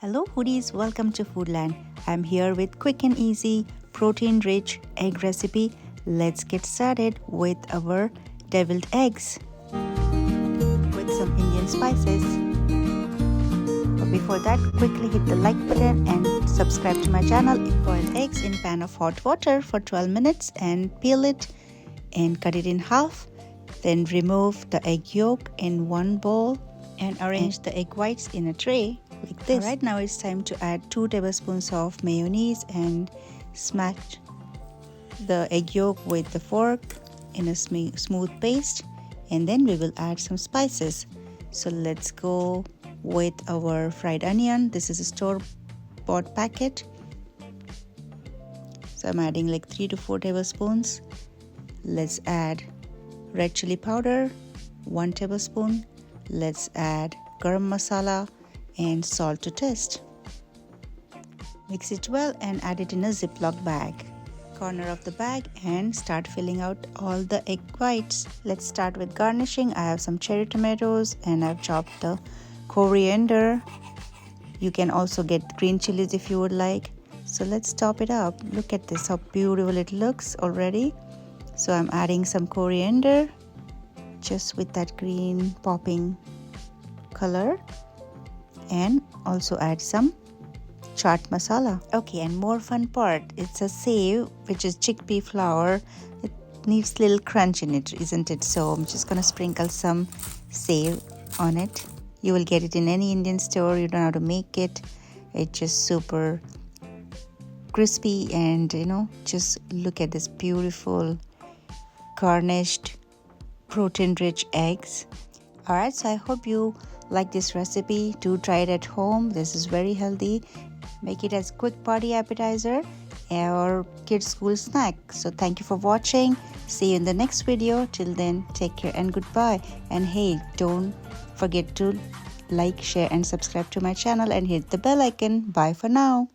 Hello foodies, welcome to Foodland. I'm here with quick and easy, protein-rich egg recipe. Let's get started with our deviled eggs with some Indian spices. But before that, quickly hit the like button and subscribe to my channel. Boil eggs in pan of hot water for 12 minutes and peel it and cut it in half. Then remove the egg yolk in one bowl and arrange the egg whites in a tray like this. Alright, now it's time to add 2 tablespoons of mayonnaise and smash the egg yolk with the fork in a smooth paste, and then we will add some spices. So let's go with our fried onion. This is a store-bought packet. So I'm adding like 3 to 4 tablespoons. Let's add red chili powder, 1 tablespoon. Let's add garam masala and salt to taste. Mix it well and add it in a Ziploc bag. Corner of the bag and start filling out all the egg whites. Let's start with garnishing. I have some cherry tomatoes and I've chopped the coriander. You can also get green chilies if you would like. So let's top it up. Look at this, how beautiful it looks already. So I'm adding some coriander just with that green popping color, and also add some chaat masala. Okay, and more fun part, it's a save, which is chickpea flour. It needs little crunch in it, isn't it? So I'm just gonna sprinkle some save on it. You will get it in any Indian store. You don't know how to make it. It's just super crispy, and just look at this beautiful garnished protein-rich eggs. Alright, so I hope you like this recipe. Do try it at home. This is very healthy. Make it as quick party appetizer or kids school snack. So thank you for watching. See you in the next video. Till then, take care and goodbye. And hey, don't forget to like, share and subscribe to my channel and hit the bell icon. Bye for now.